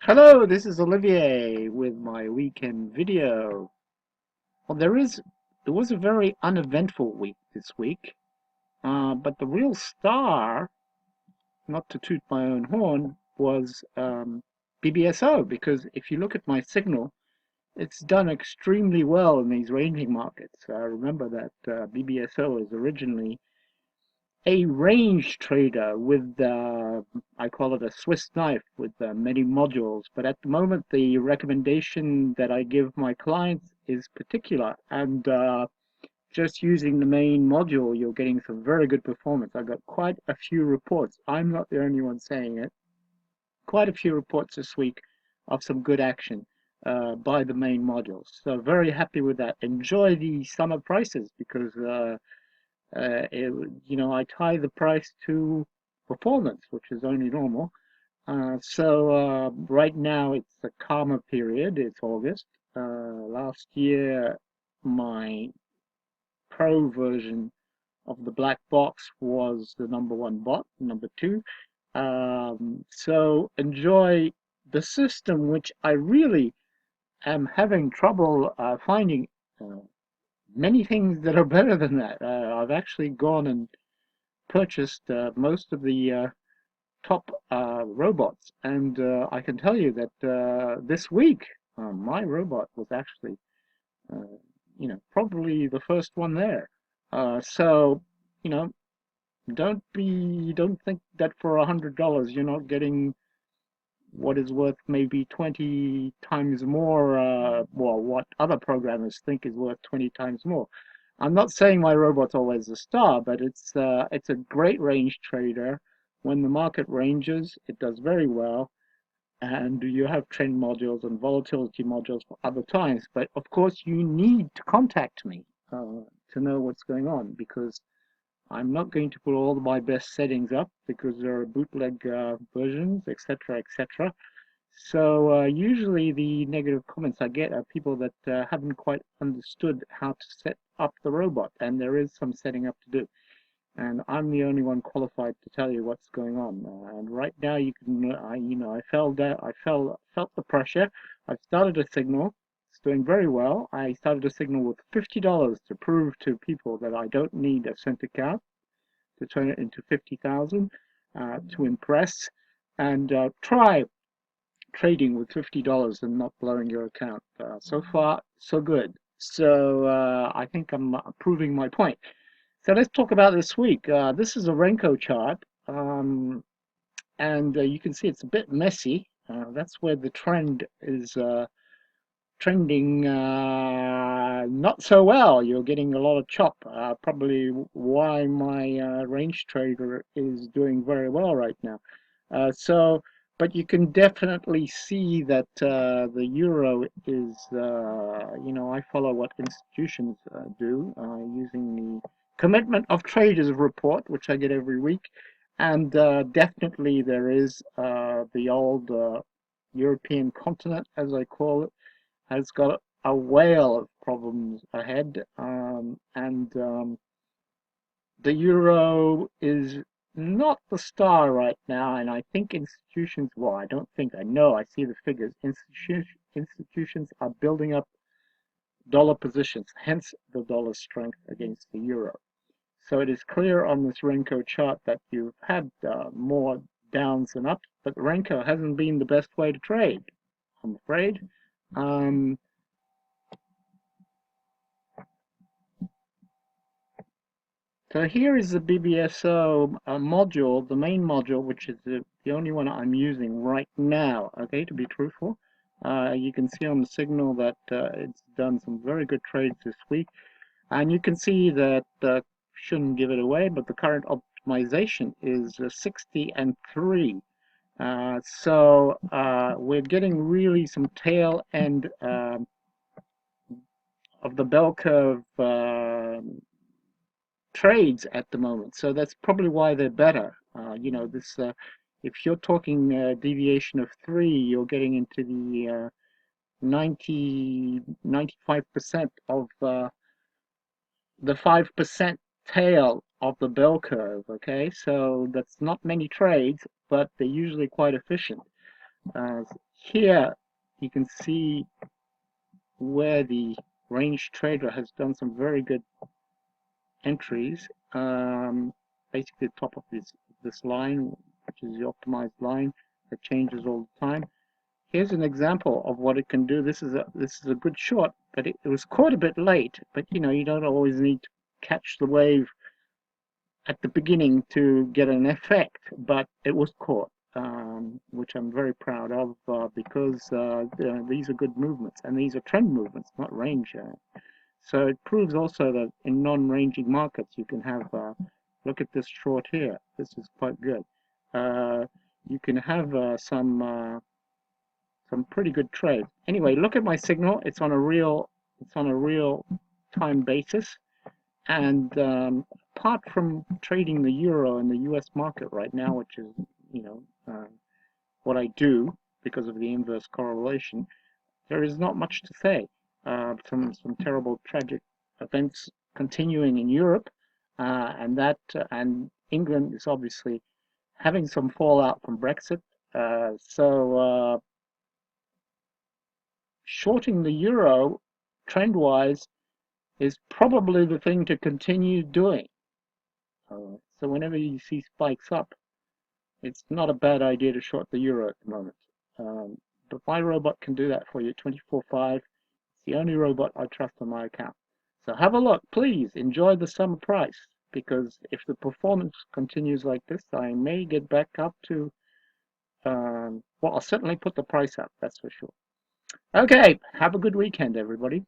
Hello, this is Olivier with my weekend video. Well, there was a very uneventful week this week, but the real star, not to toot my own horn, was BBSO because if you look at my signal, it's done extremely well in these ranging markets. Remember that BBSO is originally a range trader with, I call it a Swiss knife with many modules. But at the moment, the recommendation that I give my clients is particular. And just using the main module, you're getting some very good performance. I got quite a few reports. I'm not the only one saying it. Quite a few reports this week of some good action by the main modules. So very happy with that. Enjoy the summer prices because I tie the price to performance, which is only normal. So right now it's a calmer period. It's August. Last year, my pro version of the black box was the number one bot, number two. So enjoy the system, which I really am having trouble finding many things that are better than that. I've actually gone and purchased most of the top robots, and I can tell you that this week my robot was actually, uh, probably the first one there. So, you know, don't think that for $100 you're not getting what is worth maybe 20 times more, well, what other programmers think is worth 20 times more. I'm not saying my robot's always a star, but it's a great range trader. When the market ranges, it does very well, and you have trend modules and volatility modules for other times. But of course, you need to contact me to know what's going on because I'm not going to put all my best settings up because there are bootleg versions, etc., etc. So usually the negative comments I get are people that haven't quite understood how to set up the robot, and there is some setting up to do. And I'm the only one qualified to tell you what's going on. And right now, you can, I fell down, felt the pressure. I've started a signal. It's doing very well. I started a signal with $50 to prove to people that I don't need a cent account to turn it into 50,000 to impress and try trading with $50 and not blowing your account. So far, so good. So I think I'm proving my point. So let's talk about this week. This is a Renko chart, and you can see it's a bit messy. That's where the trend is trending not so well. You're getting a lot of chop. Probably why my range trader is doing very well right now. But you can definitely see that the euro is, I follow what institutions do using the commitment of traders report, which I get every week. And definitely there is the old European continent, as I call it, has got a whale of problems ahead. And the euro is not the star right now, and I think institutions, well, I don't think, I know, I see the figures. Institutions are building up dollar positions, hence the dollar strength against the euro. So it is clear on this Renko chart that you've had more downs than ups, but Renko hasn't been the best way to trade, I'm afraid. Um, So here is the BBSO module, the main module, which is the only one I'm using right now, okay, to be truthful. You can see on the signal that it's done some very good trades this week. And you can see that, shouldn't give it away, but the current optimization is 60 and 3. So we're getting really some tail end of the bell curve trades at the moment. So that's probably why they're better. If you're talking deviation of 3, you're getting into the 95% of the 5% tail of the bell curve. Okay, so that's not many trades, but they're usually quite efficient. Uh, here you can see where the range trader has done some very good entries. Basically the top of this line, which is the optimized line that changes all the time. Here's an example of what it can do. This is a good short, but it was caught a bit late. But you know, you don't always need to catch the wave at the beginning to get an effect, but it was caught, which I'm very proud of because these are good movements, and these are trend movements, not range. So it proves also that in non-ranging markets you can have, look at this short here. This is quite good. You can have some pretty good trades. Anyway, look at my signal. It's on a real time basis. And apart from trading the euro and the U.S. market right now, which is, you know, what I do because of the inverse correlation, there is not much to say. Some terrible, tragic events continuing in Europe, and England is obviously having some fallout from Brexit. So shorting the euro, trend-wise, is probably the thing to continue doing. So whenever you see spikes up, it's not a bad idea to short the euro at the moment. But my robot can do that for you 24/5. It's the only robot I trust on my account. So have a look, please. Enjoy the summer price, because if the performance continues like this, I may get back up to, well, I'll certainly put the price up, that's for sure. Okay, have a good weekend, everybody.